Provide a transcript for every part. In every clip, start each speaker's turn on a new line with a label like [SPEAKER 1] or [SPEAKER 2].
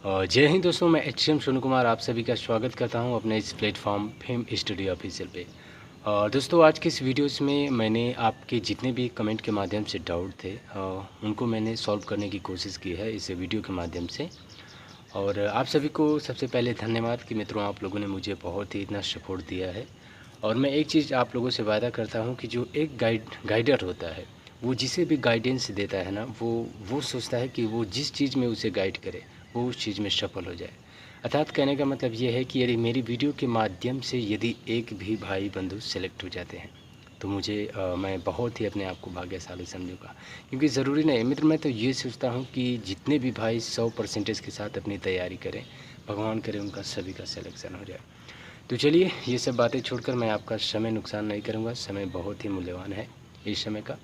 [SPEAKER 1] जय हिंद दोस्तों, मैं एचएम सोनू कुमार आप सभी का स्वागत करता हूं अपने इस प्लेटफॉर्म फेम स्टूडियो ऑफिशियल पे। और दोस्तों, आज के इस वीडियोस में मैंने आपके जितने भी कमेंट के माध्यम से डाउट थे उनको मैंने सॉल्व करने की कोशिश की है इस वीडियो के माध्यम से। और आप सभी को सबसे पहले धन्यवाद कि मित्रों, आप लोगों ने मुझे बहुत ही इतना सपोर्ट दिया है। और मैं एक चीज़ आप लोगों से वादा करता हूँ कि जो एक गाइडर होता है, वो जिसे भी गाइडेंस देता है ना, वो सोचता है कि वो जिस चीज़ में उसे गाइड करे वो उस चीज़ में सफल हो जाए। अर्थात कहने का मतलब ये है कि यदि मेरी वीडियो के माध्यम से यदि एक भी भाई बंधु सेलेक्ट हो जाते हैं तो मैं बहुत ही अपने आप को भाग्यशाली समझूंगा। क्योंकि ज़रूरी नहीं मित्र, मैं तो ये सोचता हूँ कि जितने भी भाई 100% के साथ अपनी तैयारी करें, भगवान करे उनका सभी का सिलेक्शन हो जाए। तो चलिए, ये सब बातें छोड़कर मैं आपका समय नुकसान नहीं करूँगा। समय बहुत ही मूल्यवान है इस समय का।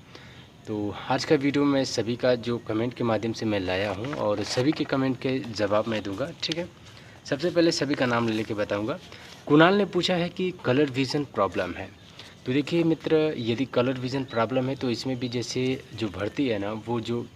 [SPEAKER 1] तो आज का वीडियो मैं सभी का जो कमेंट के माध्यम से मैं लाया हूँ और सभी के कमेंट के जवाब मैं दूंगा, ठीक है। सबसे पहले सभी का नाम ले लेके बताऊंगा। कुणाल ने पूछा है कि कलर विज़न प्रॉब्लम है। तो देखिए मित्र, यदि कलर विज़न प्रॉब्लम है तो इसमें भी जैसे जो भर्ती है ना, वो जो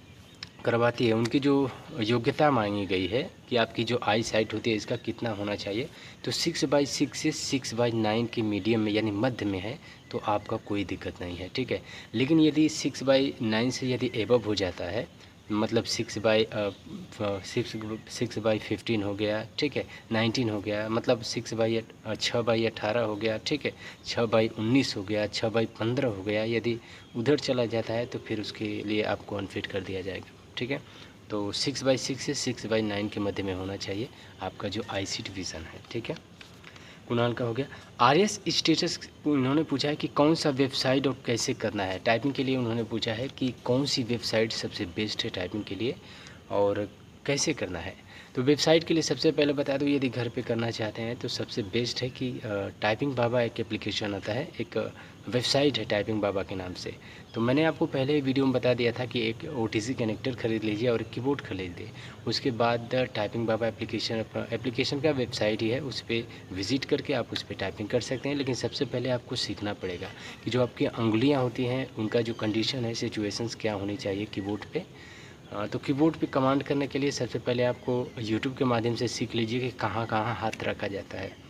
[SPEAKER 1] करवाती है उनकी जो योग्यता मांगी गई है कि आपकी जो आई साइट होती है इसका कितना होना चाहिए। तो 6/6 से 6/9 के मीडियम में यानी मध्य में है तो आपका कोई दिक्कत नहीं है, ठीक है। लेकिन यदि 6/9 से यदि एबव हो जाता है, मतलब 6/15 हो गया, ठीक है, 19 हो गया, मतलब 6/18 हो गया, ठीक है, 6/19 हो गया, 6/15 हो गया, यदि उधर चला जाता है तो फिर उसके लिए आपको अनफिट कर दिया जाएगा, ठीक है। तो 6/6 से 6/9 के मध्य में होना चाहिए आपका जो आईसीटी विज़न है, ठीक है। कुणाल का हो गया। आरएस स्टेटस उन्होंने पूछा है कि कौन सा वेबसाइट और कैसे करना है टाइपिंग के लिए। उन्होंने पूछा है कि कौन सी वेबसाइट सबसे बेस्ट है टाइपिंग के लिए और कैसे करना है। तो वेबसाइट के लिए सबसे पहले बता दूं, यदि घर पे करना चाहते हैं तो सबसे बेस्ट है कि टाइपिंग बाबा एक एप्लीकेशन आता है, एक वेबसाइट है टाइपिंग बाबा के नाम से। तो मैंने आपको पहले वीडियो में बता दिया था कि एक ओटीसी कनेक्टर खरीद लीजिए और कीबोर्ड खरीद लीजिए। उसके बाद टाइपिंग बाबा एप्लीकेशन का वेबसाइट ही है, उस पर विज़िट करके आप उस पर टाइपिंग कर सकते हैं। लेकिन सबसे पहले आपको सीखना पड़ेगा कि जो आपकी उंगलियां होती हैं उनका जो कंडीशन है, सिचुएशंस क्या होनी चाहिए कीबोर्ड पे। तो कीबोर्ड पे कमांड करने के लिए सबसे पहले आपको यूट्यूब के माध्यम से सीख लीजिए कि कहाँ कहाँ हाथ रखा जाता है।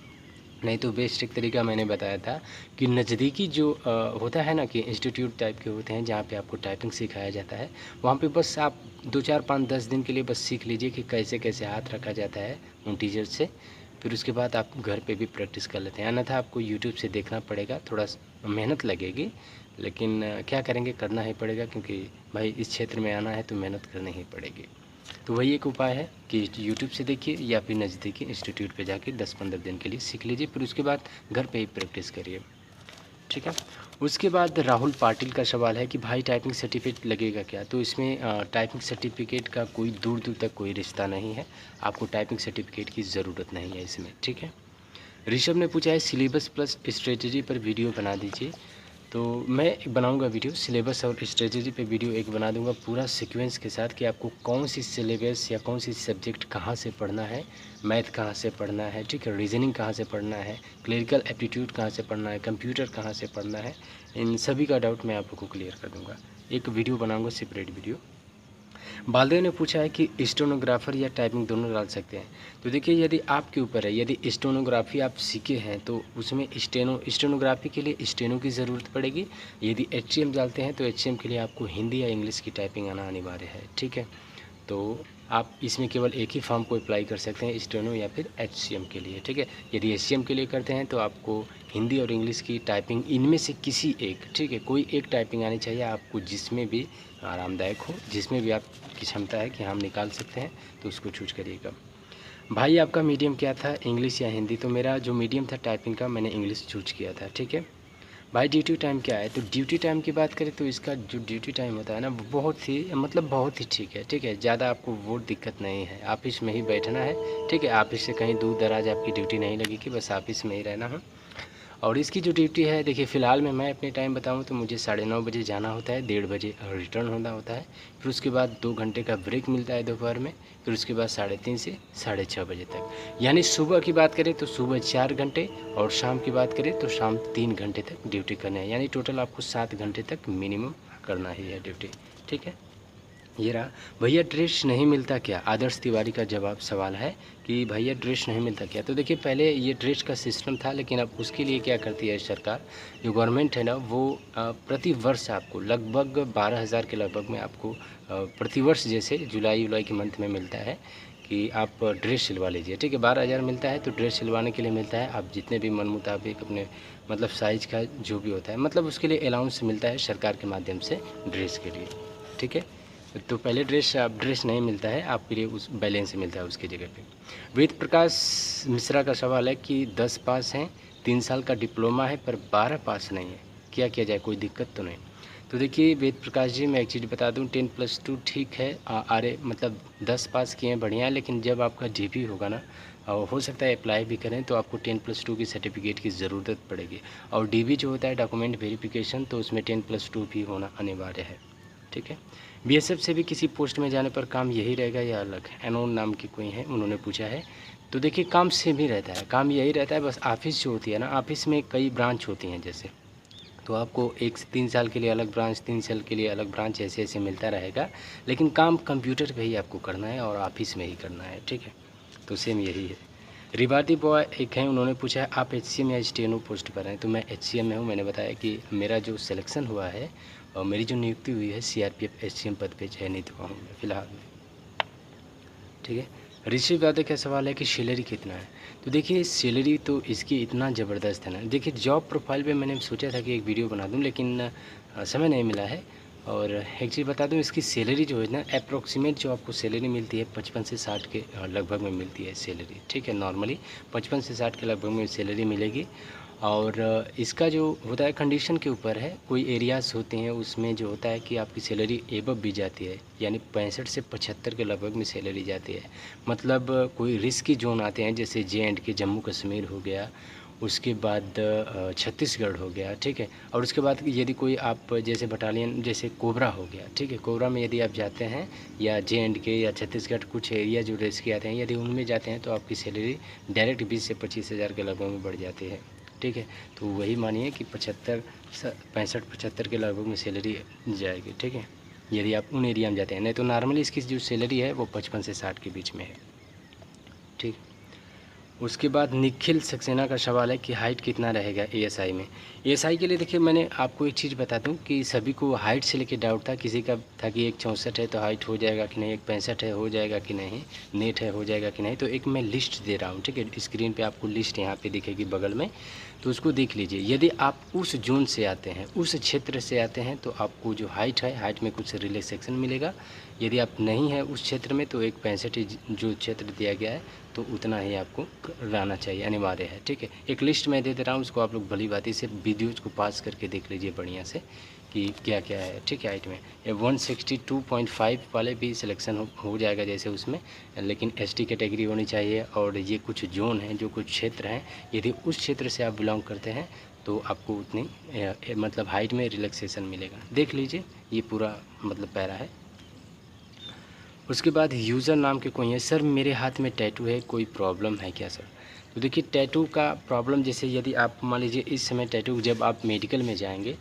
[SPEAKER 1] नहीं तो बेस्ट एक तरीका मैंने बताया था कि नज़दीकी जो होता है ना कि इंस्टीट्यूट टाइप के होते हैं जहाँ पे आपको टाइपिंग सिखाया जाता है, वहाँ पे बस आप 2 4 5 10 दिन के लिए बस सीख लीजिए कि कैसे कैसे हाथ रखा जाता है उन टीचर से। फिर उसके बाद आप घर पे भी प्रैक्टिस कर लेते हैं। अन्यथा आपको यूट्यूब से देखना पड़ेगा, थोड़ा मेहनत लगेगी, लेकिन क्या करेंगे, करना ही पड़ेगा क्योंकि भाई इस क्षेत्र में आना है तो मेहनत करनी ही पड़ेगी। तो वही एक उपाय है कि यूट्यूब से देखिए या फिर नज़दीकी इंस्टीट्यूट पे जाके 10 15 दिन के लिए सीख लीजिए, फिर उसके बाद घर पे ही प्रैक्टिस करिए, ठीक है। उसके बाद राहुल पाटिल का सवाल है कि भाई टाइपिंग सर्टिफिकेट लगेगा क्या। तो इसमें टाइपिंग सर्टिफिकेट का कोई दूर दूर तक कोई रिश्ता नहीं है, आपको टाइपिंग सर्टिफिकेट की ज़रूरत नहीं है इसमें, ठीक है। ऋषभ ने पूछा है सिलेबस प्लस स्ट्रेटजी पर वीडियो बना दीजिए। तो मैं बनाऊंगा वीडियो सिलेबस और स्ट्रेटजी पे, वीडियो एक बना दूंगा पूरा सीक्वेंस के साथ कि आपको कौन सी सिलेबस या कौन सी सब्जेक्ट कहाँ से पढ़ना है, मैथ कहाँ से पढ़ना है, ठीक है, रीजनिंग कहाँ से पढ़ना है, क्लिनिकल एप्टीट्यूड कहाँ से पढ़ना है, कंप्यूटर कहाँ से पढ़ना है। इन सभी का डाउट मैं आप लोग को क्लियर कर दूँगा, एक वीडियो बनाऊँगा सेपरेट वीडियो। बालदेव ने पूछा है कि स्टेनोग्राफर या टाइपिंग दोनों डाल सकते हैं। तो देखिए, यदि आपके ऊपर है, यदि स्टेनोग्राफी आप सीखे हैं तो उसमें स्टेनोग्राफी के लिए स्टेनो की ज़रूरत पड़ेगी। यदि एचसीएम डालते हैं तो एचसीएम के लिए आपको हिंदी या इंग्लिश की टाइपिंग आना अनिवार्य है, ठीक है। तो आप इसमें केवल एक ही फॉर्म को अप्लाई कर सकते हैं, स्टेनो या फिर एचसीएम के लिए, ठीक है। यदि एचसीएम के लिए करते हैं तो आपको हिंदी और इंग्लिश की टाइपिंग इनमें से किसी एक, ठीक है, कोई एक टाइपिंग आनी चाहिए आपको, जिसमें भी आरामदायक हो, जिसमें भी आपकी क्षमता है कि हम निकाल सकते हैं, तो उसको चूज करिएगा। भाई आपका मीडियम क्या था, इंग्लिश या हिंदी। तो मेरा जो मीडियम था टाइपिंग का, मैंने इंग्लिश चूज किया था, ठीक है। भाई ड्यूटी टाइम क्या है। तो ड्यूटी टाइम की बात करें तो इसका जो ड्यूटी टाइम होता है ना, वो बहुत ही मतलब बहुत ही ठीक है, ठीक है। ज़्यादा आपको वो दिक्कत नहीं है, ऑफिस में ही बैठना है, ठीक है। ऑफिस से कहीं दूर दराज आपकी ड्यूटी नहीं लगेगी, बस ऑफिस में ही रहना है। और इसकी जो ड्यूटी है, देखिए फ़िलहाल में मैं अपने टाइम बताऊं तो मुझे 9:30 जाना होता है, 1:30 रिटर्न होना होता है। फिर उसके बाद 2 घंटे का ब्रेक मिलता है दोपहर में। फिर उसके बाद 3:30 से 6:30 बजे तक, यानी सुबह की बात करें तो सुबह 4 घंटे और शाम की बात करें तो शाम 3 घंटे तक ड्यूटी करना है। यानी टोटल आपको 7 घंटे तक मिनिमम करना ही है ड्यूटी, ठीक है। ये रहा। भैया ड्रेस नहीं मिलता क्या? आदर्श तिवारी का जवाब सवाल है कि भैया ड्रेस नहीं मिलता क्या? तो देखिए पहले ये ड्रेस का सिस्टम था, लेकिन अब उसके लिए क्या करती है सरकार, जो गवर्नमेंट है ना, वो प्रति वर्ष आपको लगभग 12,000 के लगभग में आपको प्रति वर्ष जैसे जुलाई के मंथ में मिलता है कि आप ड्रेस सिलवा लीजिए। ठीक है, 12,000 मिलता है तो ड्रेस सिलवाने के लिए मिलता है। आप जितने भी मन मुताबिक अपने मतलब साइज़ का जो भी होता है, मतलब उसके लिए अलाउंस मिलता है सरकार के माध्यम से ड्रेस के लिए। ठीक है, तो पहले ड्रेस नहीं मिलता है आपके लिए, उस बैलेंस मिलता है उसकी जगह पे। वेद प्रकाश मिश्रा का सवाल है कि 10 पास हैं, 3 साल का डिप्लोमा है पर 12 पास नहीं है, क्या किया जाए, कोई दिक्कत तो नहीं? तो देखिए वेद प्रकाश जी, मैं एक चीज़ बता दूं, 10+2 ठीक है, आरे मतलब 10 पास किए हैं बढ़िया है, लेकिन जब आपका डीपी होगा ना, हो सकता है अप्लाई भी करें तो आपको 10+2 की सर्टिफिकेट की ज़रूरत पड़ेगी। और डीबी जो होता है डॉक्यूमेंट वेरिफिकेशन, तो उसमें 10+2 भी होना अनिवार्य है। ठीक है, बीएसएफ से भी किसी पोस्ट में जाने पर काम यही रहेगा या अलग? एनोन नाम की कोई है, उन्होंने पूछा है। तो देखिए काम सेम ही रहता है, काम यही रहता है, बस ऑफिस जो होती है ना, ऑफिस में कई ब्रांच होती हैं जैसे, तो आपको 1 से 3 साल के लिए अलग ब्रांच, 3 साल के लिए अलग ब्रांच, ऐसे ऐसे मिलता रहेगा, लेकिन काम कंप्यूटर पे ही आपको करना है और ऑफिस में ही करना है। ठीक है, तो सेम यही है। रिवाती बॉय एक हैं, उन्होंने पूछा है आप HCM या स्टेनो पोस्ट पर हैं? तो मैं HCM में हूँ। मैंने बताया कि मेरा जो सिलेक्शन हुआ है और मेरी जो नियुक्ति हुई है CRPF HCM पद पे चयनित हुआ हूँ मैं फिलहाल में। ठीक है, ऋषि यादव का सवाल है कि सैलरी कितना है? तो देखिए सैलरी तो इसकी इतना ज़बरदस्त है ना, देखिए जॉब प्रोफाइल पे मैंने सोचा था कि एक वीडियो बना दूँ, लेकिन समय नहीं मिला है। और एक चीज़ बता दूं, इसकी सैलरी जो है ना, अप्रॉक्सीमेट जो आपको सैलरी मिलती है 55 से 60 के लगभग में मिलती है सैलरी। ठीक है, नॉर्मली 55 से 60 के लगभग में सैलरी मिलेगी। और इसका जो होता है कंडीशन के ऊपर है, कोई एरियाज़ होते हैं उसमें जो होता है कि आपकी सैलरी एबव भी जाती है, यानी 65 से 75 के लगभग में सैलरी जाती है। मतलब कोई रिस्की जोन आते हैं जैसे J&K जम्मू कश्मीर हो गया, उसके बाद छत्तीसगढ़ हो गया। ठीक है, और उसके बाद यदि कोई आप जैसे बटालियन जैसे कोबरा हो गया, ठीक है, कोबरा में यदि आप जाते हैं, या J&K या छत्तीसगढ़ कुछ एरिया जो रेस्की आते हैं, यदि उनमें जाते हैं तो आपकी सैलरी डायरेक्ट 20 से 25 हज़ार के लगभग में बढ़ जाती है। ठीक है, तो वही मानिए कि 65-75 के लगभग में सैलरी जाएगी। ठीक है, यदि आप उन एरिया में जाते हैं, नहीं तो नॉर्मली इसकी जो सैलरी है वो 55 से 60 के बीच में है। ठीक, उसके बाद निखिल सक्सेना का सवाल है कि हाइट कितना रहेगा ASI में? ASI के लिए देखिए मैंने आपको एक चीज़ बता दूं कि सभी को हाइट से लेके डाउट था, किसी का था कि 164 है तो हाइट हो जाएगा कि नहीं, 165 है हो जाएगा कि नहीं, नेट है हो जाएगा कि नहीं। तो एक मैं लिस्ट दे रहा हूँ, ठीक है, स्क्रीन पे आपको लिस्ट यहाँ पे दिखेगी बगल में, तो उसको देख लीजिए। यदि आप उस जोन से आते हैं, उस क्षेत्र से आते हैं, तो आपको जो हाइट है, हाइट में कुछ रिलैक्सेशन मिलेगा। यदि आप नहीं है उस क्षेत्र में, तो एक 65 जो क्षेत्र दिया गया है तो उतना ही आपको रहना चाहिए, अनिवार्य है। ठीक है, एक लिस्ट मैं दे दे रहा हूँ, उसको आप लोग भली बाती से वीडियोज़ को पास करके देख लीजिए बढ़िया से कि क्या क्या है। ठीक है, हाइट में ये 162.5 वाले भी सिलेक्शन हो जाएगा जैसे उसमें, लेकिन ST कैटेगरी होनी चाहिए। और ये कुछ जोन हैं, जो कुछ क्षेत्र हैं, यदि उस क्षेत्र से आप बिलोंग करते हैं तो आपको उतनी मतलब हाइट में रिलैक्सेशन मिलेगा। देख लीजिए, ये पूरा मतलब पैरा है। उसके बाद यूज़र नाम के कोई है, सर मेरे हाथ में टैटू है, कोई प्रॉब्लम है क्या सर? तो देखिए टैटू का प्रॉब्लम, जैसे यदि आप मान लीजिए इस समय टैटू, जब आप मेडिकल में जाएंगे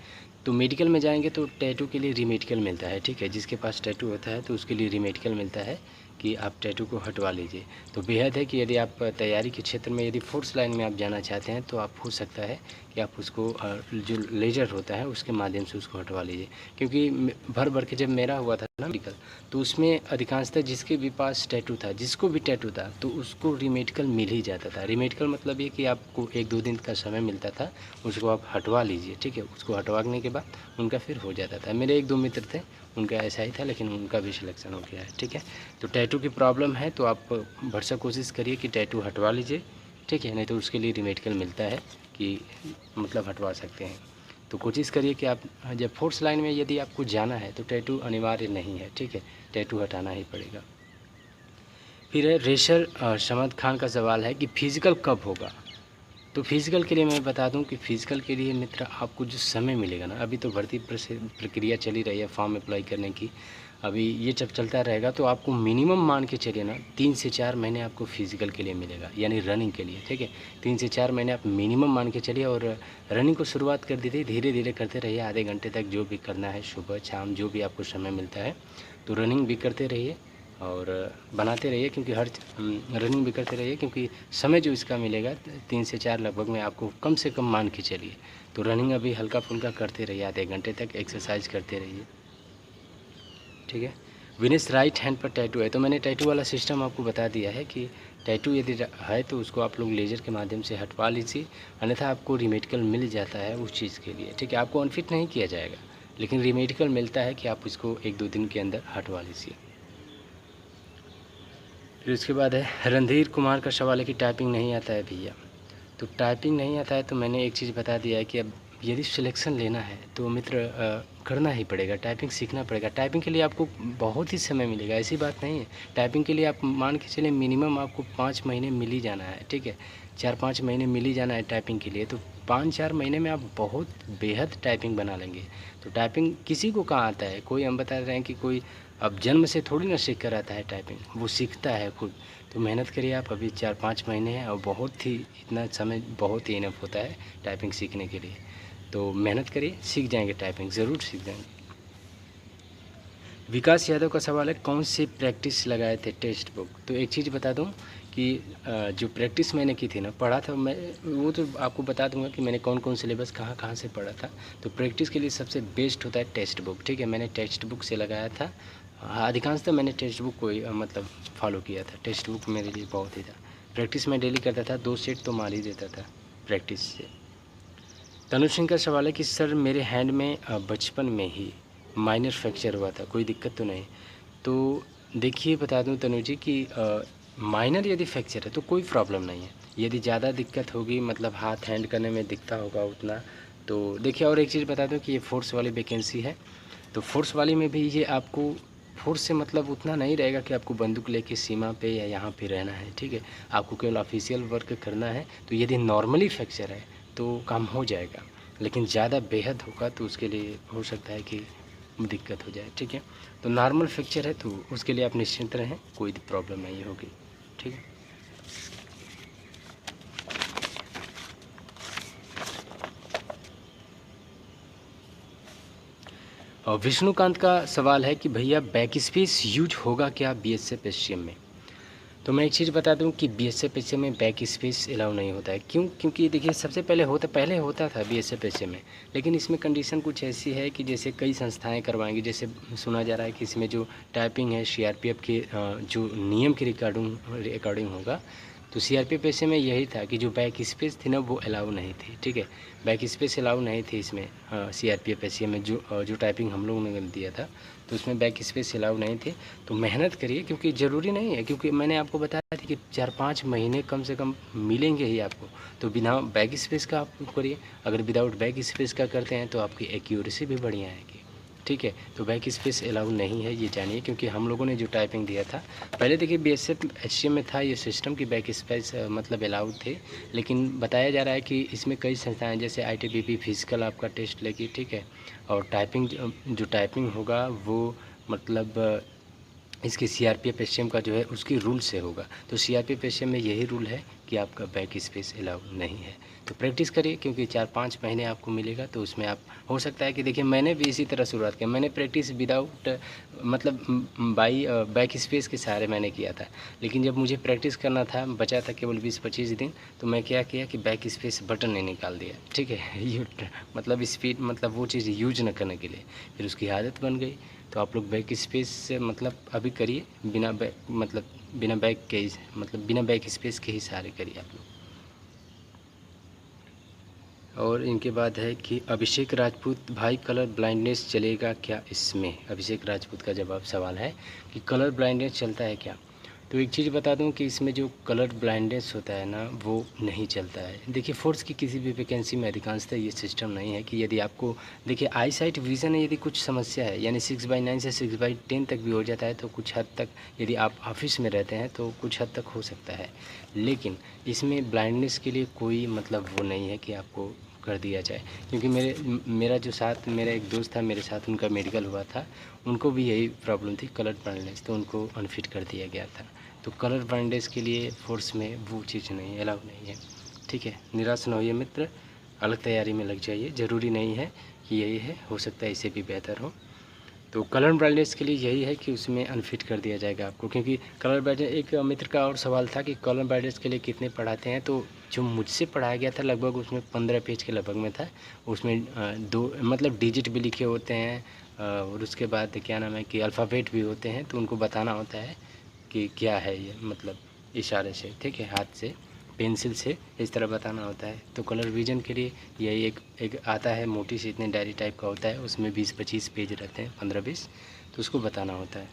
[SPEAKER 1] तो टैटू के लिए रीमेडिकल मिलता है। ठीक है, जिसके पास टैटू होता है तो उसके लिए रीमेडिकल मिलता है कि आप टैटू को हटवा लीजिए। तो बेहद है कि यदि आप तैयारी के क्षेत्र में यदि फोर्स लाइन में आप जाना चाहते हैं तो आप हो सकता है कि आप उसको जो लेजर होता है उसके माध्यम से उसको हटवा लीजिए। क्योंकि भर भर के जब मेरा हुआ था ना मेडिकल, तो उसमें अधिकांशतः जिसके भी पास टैटू था, जिसको भी टैटू था, तो उसको रीमेडिकल मिल ही जाता था। रीमेडिकल मतलब ये कि आपको 1-2 दिन का समय मिलता था, उसको आप हटवा लीजिए। ठीक है, उसको हटवाने के बाद उनका फिर हो जाता था। मेरे 1-2 मित्र थे, उनका ऐसा ही था, लेकिन उनका भी सिलेक्शन हो गया है। ठीक है, तो टैटू की प्रॉब्लम है तो आप भरसक कोशिश करिए कि टैटू हटवा लीजिए। ठीक है, नहीं तो उसके लिए रीमेडिकल मिलता है कि मतलब हटवा सकते हैं। तो कोशिश करिए कि आप जब फोर्स लाइन में यदि आपको जाना है तो टैटू अनिवार्य नहीं है। ठीक है, टैटू हटाना ही पड़ेगा। फिर है रेशर समद खान का सवाल है कि फ़िज़िकल कब होगा? तो फिज़िकल के लिए मैं बता दूं कि फ़िज़िकल के लिए मित्र आपको जो समय मिलेगा ना, अभी तो भर्ती प्रक्रिया चली रही है फॉर्म अप्लाई करने की, अभी ये जब चलता रहेगा तो आपको मिनिमम मान के चलिए ना 3 से 4 महीने आपको फिज़िकल के लिए मिलेगा, यानी रनिंग के लिए। ठीक है, 3 से 4 महीने आप मिनिमम मान के चलिए। और रनिंग को शुरुआत कर दीजिए, धीरे धीरे करते रहिए, आधे घंटे तक जो भी करना है, सुबह शाम जो भी आपको समय मिलता है तो रनिंग भी करते रहिए और बनाते रहिए, क्योंकि रनिंग भी करते रहिए, क्योंकि समय जो इसका मिलेगा 3 से 4 लगभग में आपको कम से कम मान के चलिए। तो रनिंग अभी हल्का फुल्का करते रहिए, आधे घंटे तक एक्सरसाइज करते रहिए, ठीक है। विनेश राइट हैंड पर टैटू है, तो मैंने टैटू वाला सिस्टम आपको बता दिया है कि टैटू यदि है तो उसको आप लोग लेज़र के माध्यम से हटवा लीजिए, अन्यथा आपको रिमेडिकल मिल जाता है उस चीज़ के लिए, ठीक है। आपको अनफिट नहीं किया जाएगा, लेकिन रिमेडिकल मिलता है कि आप इसको 1-2 दिन के अंदर हटवा लीजिए। फिर उसके बाद है रणधीर कुमार का सवाल है कि टाइपिंग नहीं आता है भैया। तो टाइपिंग नहीं आता है तो मैंने एक चीज़ बता दिया है कि अब यदि सिलेक्शन लेना है तो मित्र करना ही पड़ेगा, टाइपिंग सीखना पड़ेगा। टाइपिंग के लिए आपको बहुत ही समय मिलेगा, ऐसी बात नहीं है। टाइपिंग के लिए आप मान के चलिए मिनिमम आपको 5 महीने मिल ही जाना है, ठीक है। 4-5 महीने मिल ही जाना है टाइपिंग के लिए, तो 5-4 महीने में आप बहुत बेहद टाइपिंग बना लेंगे। तो टाइपिंग किसी को कहाँ आता है, कोई हम बता रहे हैं कि कोई अब जन्म से थोड़ी ना सीख कर आता है टाइपिंग, वो सीखता है खुद। तो मेहनत करिए आप, अभी 4-5 महीने हैं और बहुत ही इतना समय बहुत ही इनफ होता है टाइपिंग सीखने के लिए। तो मेहनत करिए, सीख जाएंगे, टाइपिंग ज़रूर सीख जाएंगे। विकास यादव का सवाल है कौन सी प्रैक्टिस लगाए थे टेक्स्ट बुक। तो एक चीज़ बता दूं कि जो प्रैक्टिस मैंने की थी ना, पढ़ा था मैं, वो तो आपको बता दूंगा कि मैंने कौन कौन सिलेबस कहाँ कहाँ से पढ़ा था। तो प्रैक्टिस के लिए सबसे बेस्ट होता है टेक्स्ट बुक, ठीक है। मैंने टेक्स्ट बुक से लगाया था, अधिकांशतः मैंने टेक्स्ट बुक को ही मतलब फॉलो किया था। टेक्स्ट बुक मेरे लिए बहुत ही था। प्रैक्टिस मैं डेली करता था, 2 सेट तो मार ही देता था प्रैक्टिस से। तनु सिंह का सवाल है कि सर मेरे हैंड में बचपन में ही माइनर फ्रैक्चर हुआ था, कोई दिक्कत तो नहीं। तो देखिए बता दूं तनु जी कि माइनर यदि फ्रैक्चर है तो कोई प्रॉब्लम नहीं है। यदि ज़्यादा दिक्कत होगी, मतलब हाथ हैंड करने में दिखता होगा उतना, तो देखिए और एक चीज़ बता दूं कि ये फोर्स वाली वैकेंसी है। तो फोर्स वाली में भी ये आपको फोर्स से मतलब उतना नहीं रहेगा कि आपको बंदूक लेके सीमा पे या यहाँ पे रहना है, ठीक है। आपको केवल ऑफिशियल वर्क करना है। तो यदि नॉर्मली फ्रैक्चर है तो काम हो जाएगा, लेकिन ज़्यादा बेहद होगा तो उसके लिए हो सकता है कि दिक्कत हो जाए, ठीक है। तो नॉर्मल फ्रैक्चर है तो उसके लिए आप निश्चिंत रहें, कोई प्रॉब्लम नहीं होगी, ठीक है। और विष्णुकांत का सवाल है कि भैया बैक स्पेस यूज होगा क्या बीएसएफ एससीएम में। तो मैं एक चीज़ बता दूं कि बीएसएफ एससीएम में बैक स्पेस अलाउ नहीं होता है। क्यों? क्योंकि देखिए सबसे पहले होता था बीएसएफ एससीएम में, लेकिन इसमें कंडीशन कुछ ऐसी है कि जैसे कई संस्थाएं करवाएंगी। जैसे सुना जा रहा है कि इसमें जो टाइपिंग है सीआरपीएफ के जो नियम के अकॉर्डिंग होगा। तो सीआरपीएफ एससीएम में यही था कि जो बैक स्पेस थी ना वो अलाउ नहीं थी, ठीक है। बैक स्पेस अलाउ नहीं थी इसमें सीआरपीएफ एससीएम में जो टाइपिंग हम लोगों ने दिया था, तो उसमें बैक स्पेस अलाउ नहीं थे। तो मेहनत करिए, क्योंकि ज़रूरी नहीं है, क्योंकि मैंने आपको बताया था कि 4-5 महीने कम से कम मिलेंगे ही आपको। तो बिना बैक स्पेस का आप करिए। अगर विदाउट बैक स्पेस का करते हैं तो आपकी एक्यूरेसी भी बढ़िया आएगी, ठीक है। तो बैक स्पेस अलाउ नहीं है, ये जानिए, क्योंकि हम लोगों ने जो टाइपिंग दिया था पहले, देखिए बीएसएफ एससीएम में था ये सिस्टम कि बैक स्पेस मतलब अलाउड थे। लेकिन बताया जा रहा है कि इसमें कई संस्थाएं जैसे आईटीबीपी फिजिकल आपका टेस्ट लेगी, ठीक है। और टाइपिंग जो टाइपिंग होगा वो मतलब इसके सीआरपीएफ एससीएम का जो है उसकी रूल से होगा। तो सीआरपीएफ एससीएम में यही रूल है कि आपका बैक स्पेस अलाउ नहीं है। तो प्रैक्टिस करिए, क्योंकि 4-5 महीने आपको मिलेगा, तो उसमें आप हो सकता है कि देखिए मैंने भी इसी तरह शुरुआत किया। मैंने प्रैक्टिस विदाउट मतलब बाई बैक स्पेस के सहारे मैंने किया था। लेकिन जब मुझे प्रैक्टिस करना था, बचा था केवल 20-25 दिन, तो मैं क्या किया कि बैक स्पेस बटन नहीं निकाल दिया, ठीक है। मतलब स्पीड मतलब वो चीज़ यूज न करने के लिए, फिर उसकी आदत बन गई। तो आप लोग बैक स्पेस से मतलब अभी करिए, बिना बैक स्पेस के ही सहारे करिए आप लोग। और इनके बाद है कि अभिषेक राजपूत भाई कलर ब्लाइंडनेस चलेगा क्या इसमें। अभिषेक राजपूत का जवाब सवाल है कि कलर ब्लाइंडनेस चलता है क्या। तो एक चीज़ बता दूं कि इसमें जो कलर ब्लाइंडनेस होता है ना वो नहीं चलता है। देखिए फोर्स की किसी भी वैकेंसी में अधिकांशतः ये सिस्टम नहीं है कि यदि आपको देखिए आई साइट विज़न है, यदि कुछ समस्या है यानी 6/9 से 6/10 तक भी हो जाता है तो कुछ हद तक, यदि आप ऑफिस में रहते हैं तो कुछ हद तक हो सकता है। लेकिन इसमें ब्लाइंडनेस के लिए कोई मतलब वो नहीं है कि आपको कर दिया जाए। क्योंकि मेरा एक दोस्त था मेरे साथ, उनका मेडिकल हुआ था, उनको भी यही प्रॉब्लम थी कलर ब्लाइंडनेस, तो उनको अनफिट कर दिया गया था। तो कलर ब्लाइंडनेस के लिए फोर्स में वो चीज़ नहीं है, अलाउ नहीं है, ठीक है। निराश न होइए मित्र, अलग तैयारी में लग जाइए, ज़रूरी नहीं है कि यही है, हो सकता है इससे भी बेहतर हो। तो कलर ब्राइटनेस के लिए यही है कि उसमें अनफिट कर दिया जाएगा आपको, क्योंकि कलर ब्राइटनेस, एक मित्र का और सवाल था कि कलर ब्राइटनेस के लिए कितने पढ़ाते हैं, तो जो मुझसे पढ़ाया गया था लगभग उसमें 15 पेज के लगभग में था। उसमें दो मतलब डिजिट भी लिखे होते हैं और उसके बाद क्या नाम है कि अल्फ़ाबेट भी होते हैं, तो उनको बताना होता है कि क्या है ये, मतलब इशारे से, ठीक है, हाथ से, पेंसिल से इस तरह बताना होता है। तो कलर विजन के लिए यही एक आता है, मोटी सी इतनी डायरी टाइप का होता है, उसमें 20-25 पेज रहते हैं, 15-20, तो उसको बताना होता है।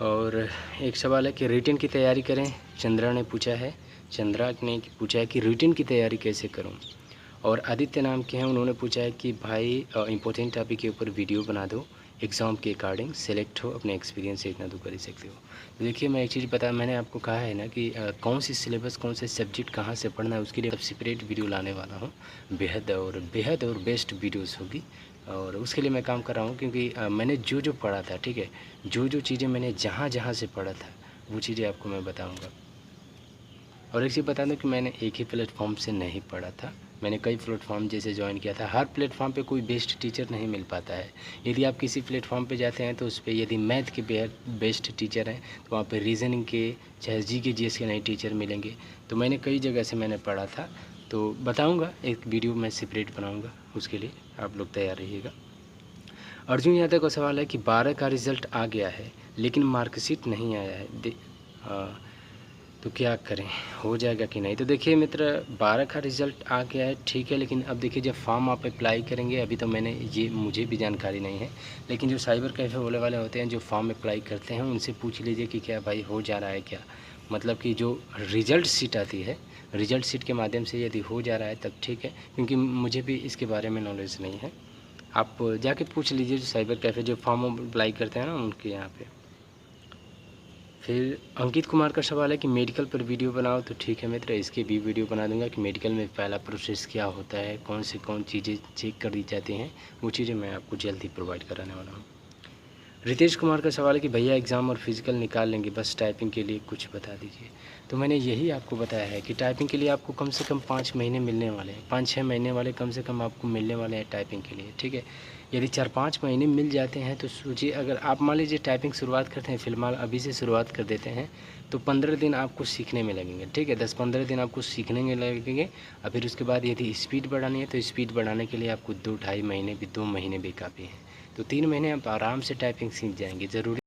[SPEAKER 1] और एक सवाल है कि रिटन की तैयारी करें, चंद्रा ने पूछा है, चंद्रा ने पूछा है कि रिटन की तैयारी कैसे करूं। और आदित्य नाम के हैं, उन्होंने पूछा है कि भाई इम्पोर्टेंट टॉपिक के ऊपर वीडियो बना दो, एग्ज़ाम के अकॉर्डिंग सेलेक्ट हो, अपने एक्सपीरियंस से इतना तो कर ही सकते हो। तो देखिए मैं एक चीज़ बता, मैंने आपको कहा है ना कि कौन सी सिलेबस, कौन से सब्जेक्ट कहाँ से पढ़ना है, उसके लिए सेपरेट वीडियो लाने वाला हूँ। बेहद और बेस्ट वीडियोज़ होगी, और उसके लिए मैं काम कर रहा हूँ, क्योंकि मैंने जो जो पढ़ा था, ठीक है, जो जो चीज़ें मैंने जहाँ जहाँ से पढ़ा था वो चीज़ें आपको मैं बताऊँगा। और एक चीज़ बता दूँ कि मैंने एक ही प्लेटफॉर्म से नहीं पढ़ा था, मैंने कई प्लेटफॉर्म जैसे ज्वाइन किया था। हर प्लेटफॉर्म पे कोई बेस्ट टीचर नहीं मिल पाता है। यदि आप किसी प्लेटफॉर्म पे जाते हैं तो उस पर यदि मैथ के बेस्ट टीचर हैं तो वहाँ पे रीजनिंग के, चाहे GK GS के नए टीचर मिलेंगे। तो मैंने कई जगह से मैंने पढ़ा था, तो बताऊँगा, एक वीडियो मैं सेपरेट बनाऊँगा, उसके लिए आप लोग तैयार रहिएगा। अर्जुन यादव का सवाल है कि 12 का रिज़ल्ट आ गया है लेकिन मार्कशीट नहीं आया है, तो क्या करें, हो जाएगा कि नहीं। तो देखिए मित्र, 12 का रिज़ल्ट आ गया है, ठीक है, लेकिन अब देखिए जब फॉर्म आप अप्लाई करेंगे, अभी तो मुझे भी जानकारी नहीं है, लेकिन जो साइबर कैफ़े वाले होते हैं जो फॉर्म अप्लाई करते हैं उनसे पूछ लीजिए कि क्या भाई हो जा रहा है क्या, मतलब कि जो रिज़ल्ट शीट आती है, रिज़ल्ट शीट के माध्यम से यदि हो जा रहा है तब ठीक है, क्योंकि मुझे भी इसके बारे में नॉलेज नहीं है। आप जाके पूछ लीजिए जो साइबर कैफ़े जो फॉर्म अप्लाई करते हैं ना, उनके यहाँ पे। फिर अंकित कुमार का सवाल है कि मेडिकल पर वीडियो बनाओ, तो ठीक है मित्र, इसके भी वीडियो बना दूंगा कि मेडिकल में पहला प्रोसेस क्या होता है, कौन चीज़ें चेक कर दी जाती हैं, वो चीज़ें मैं आपको जल्द ही प्रोवाइड कराने वाला हूँ। रितेश कुमार का सवाल है कि भैया एग्ज़ाम और फिज़िकल निकाल लेंगे, बस टाइपिंग के लिए कुछ बता दीजिए। तो मैंने यही आपको बताया है कि टाइपिंग के लिए आपको कम से कम 5 महीने मिलने वाले हैं, 5-6 महीने वाले कम से कम आपको मिलने वाले हैं टाइपिंग के लिए, ठीक है। यदि 4-5 महीने मिल जाते हैं तो सोचिए, अगर आप मान लीजिए टाइपिंग शुरुआत करते हैं, फिलहाल अभी से शुरुआत कर देते हैं, तो 15 दिन आपको सीखने में लगेंगे, ठीक है, 10-15 दिन आपको सीखने में लगेंगे। और फिर उसके बाद यदि स्पीड बढ़ानी है तो स्पीड बढ़ाने के लिए आपको 2-2.5 महीने भी, 2 महीने भी काफ़ी हैं। तो 3 महीने आप आराम से टाइपिंग सीख जाएंगे। ज़रूरी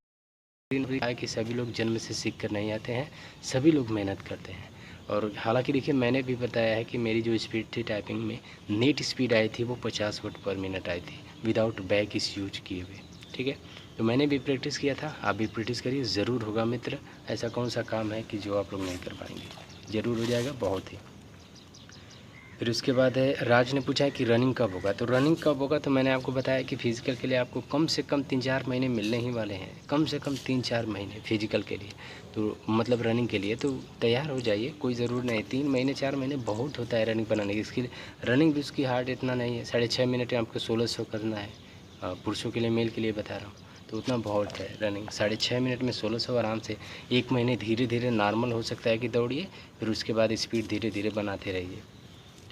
[SPEAKER 1] नहीं है कि सभी लोग जन्म से सीख कर नहीं आते हैं, सभी लोग मेहनत करते हैं। और हालांकि देखिए मैंने भी बताया है कि मेरी जो स्पीड थी टाइपिंग में, नेट स्पीड आई थी वो 50 वर्ड पर मिनट आई थी, विदाउट बैक इस यूज किए हुए, ठीक है। तो मैंने भी प्रैक्टिस किया था, आप भी प्रैक्टिस करिए, ज़रूर होगा मित्र। ऐसा कौन सा काम है कि जो आप लोग नहीं कर पाएंगे, ज़रूर हो जाएगा, बहुत ही। फिर उसके बाद है, राज ने पूछा है कि रनिंग कब होगा। तो रनिंग कब होगा, तो मैंने आपको बताया कि फ़िज़िकल के लिए आपको कम से कम 3-4 महीने मिलने ही वाले हैं, कम से कम 3-4 महीने फ़िज़िकल के लिए, तो मतलब रनिंग के लिए तो तैयार हो जाइए, कोई ज़रूर नहीं, 3 महीने 4 महीने बहुत होता है रनिंग बनाने की। इसके लिए रनिंग भी उसकी हार्ड इतना नहीं है, 6.5 मिनट में आपको 1600 करना है, पुरुषों के लिए, मेल के लिए बता रहा हूँ, तो उतना बहुत है रनिंग, 6.5 मिनट में 1600 आराम से। 1 महीने धीरे धीरे नॉर्मल हो सकता है कि दौड़िए, फिर उसके बाद स्पीड धीरे धीरे बनाते रहिए,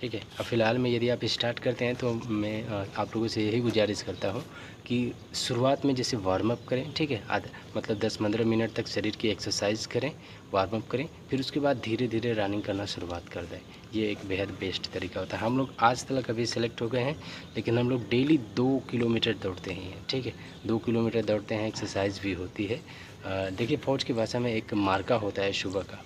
[SPEAKER 1] ठीक है। अब फ़िलहाल में यदि आप स्टार्ट करते हैं तो मैं आप लोगों से यही गुजारिश करता हूँ कि शुरुआत में जैसे वार्म अप करें, ठीक है, आधा मतलब 10-15 मिनट तक शरीर की एक्सरसाइज करें, वार्म अप करें, फिर उसके बाद धीरे धीरे रनिंग करना शुरुआत कर दें। ये एक बेहद बेस्ट तरीका होता है। हम लोग आज तक अभी सेलेक्ट हो गए हैं, लेकिन हम लोग डेली 2 किलोमीटर दौड़ते ही हैं, ठीक है, 2 किलोमीटर दौड़ते हैं, एक्सरसाइज भी होती है। देखिए फ़ौज की भाषा में एक मार्का होता है सुबह का,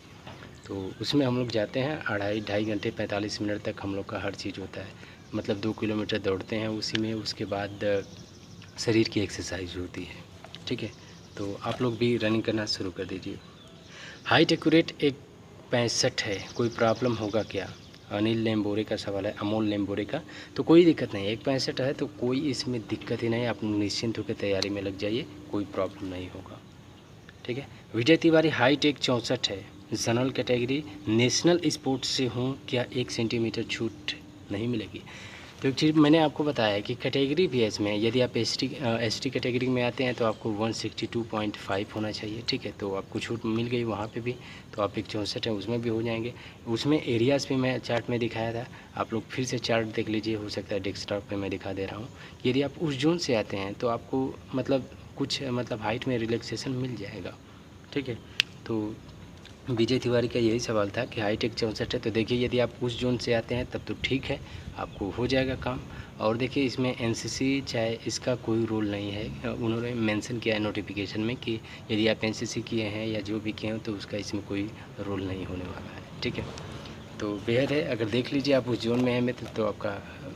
[SPEAKER 1] तो उसमें हम लोग जाते हैं, 2.5 घंटे 45 मिनट तक हम लोग का हर चीज़ होता है, मतलब 2 किलोमीटर दौड़ते हैं उसी में, उसके बाद शरीर की एक्सरसाइज होती है, ठीक है। तो आप लोग भी रनिंग करना शुरू कर दीजिए। हाइट एक्यूरेट 1.65 है, कोई प्रॉब्लम होगा क्या? अनिल लेम्बोरे का सवाल है, अमोल लेम्बोरे का। तो कोई दिक्कत नहीं, 1.65 है तो कोई इसमें दिक्कत ही नहीं, आप निश्चिंत होकर तैयारी में लग जाइए, कोई प्रॉब्लम नहीं होगा, ठीक है। विजय तिवारी, हाइट 1.64 है, जनरल कैटेगरी, नेशनल स्पोर्ट्स से हूँ, क्या 1 सेंटीमीटर छूट नहीं मिलेगी? तो एक चीज़ मैंने आपको बताया है कि कैटेगरी भी है इसमें। यदि आप एसटी कैटेगरी में आते हैं तो आपको 162.5 होना चाहिए, ठीक है। तो आपको छूट मिल गई वहाँ पे भी, तो आप एक 64 है उसमें भी हो जाएंगे। उसमें एरियाज़ भी मैं चार्ट में दिखाया था, आप लोग फिर से चार्ट देख लीजिए, हो सकता है डेस्कटॉप पे मैं दिखा दे रहा हूँ। यदि आप उस जोन से आते हैं तो आपको मतलब कुछ मतलब हाइट में रिलैक्सेशन मिल जाएगा, ठीक है। तो विजय तिवारी का यही सवाल था कि हाईटेक 64 है, तो देखिए यदि आप उस जोन से आते हैं तब तो ठीक है, आपको हो जाएगा काम। और देखिए इसमें एनसीसी चाहे इसका कोई रोल नहीं है, उन्होंने मेंशन किया है नोटिफिकेशन में कि यदि आप एनसीसी किए हैं या जो भी किए हो तो उसका इसमें कोई रोल नहीं होने वाला है, ठीक है। तो बेहद है, अगर देख लीजिए आप उस जोन में हैं मित्र तो आपका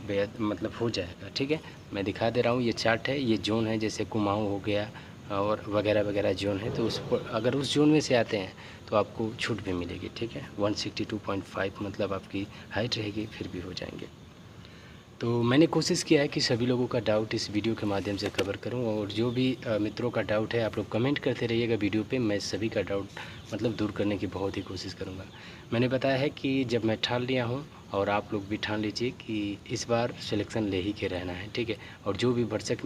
[SPEAKER 1] बेहद मतलब हो जाएगा, ठीक है। मैं दिखा दे रहा हूँ, ये चार्ट है, ये जोन है, जैसे कुमाऊँ हो गया और वगैरह वगैरह जोन है। तो उस पर अगर उस जोन में से आते हैं तो आपको छूट भी मिलेगी, ठीक है। 162.5 मतलब आपकी हाइट रहेगी, फिर भी हो जाएंगे। तो मैंने कोशिश किया है कि सभी लोगों का डाउट इस वीडियो के माध्यम से कवर करूं, और जो भी मित्रों का डाउट है आप लोग कमेंट करते रहिएगा वीडियो पे, मैं सभी का डाउट मतलब दूर करने की बहुत ही कोशिश करूंगा। मैंने बताया है कि जब मैं ठान लिया हूं, और आप लोग भी ठान लीजिए कि इस बार सिलेक्शन ले ही के रहना है, ठीक है। और जो भी भरसक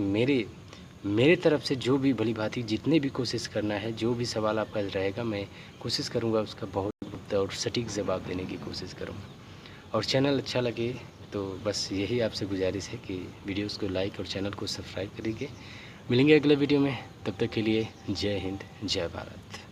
[SPEAKER 1] मेरे तरफ से जो भी भली भांति जितने भी कोशिश करना है, जो भी सवाल आपका रहेगा मैं कोशिश करूँगा उसका बहुत और सटीक जवाब देने की कोशिश करूँगा। और चैनल अच्छा लगे तो बस यही आपसे गुजारिश है कि वीडियोस को लाइक और चैनल को सब्सक्राइब करिए। मिलेंगे अगले वीडियो में, तब तक के लिए जय हिंद जय भारत।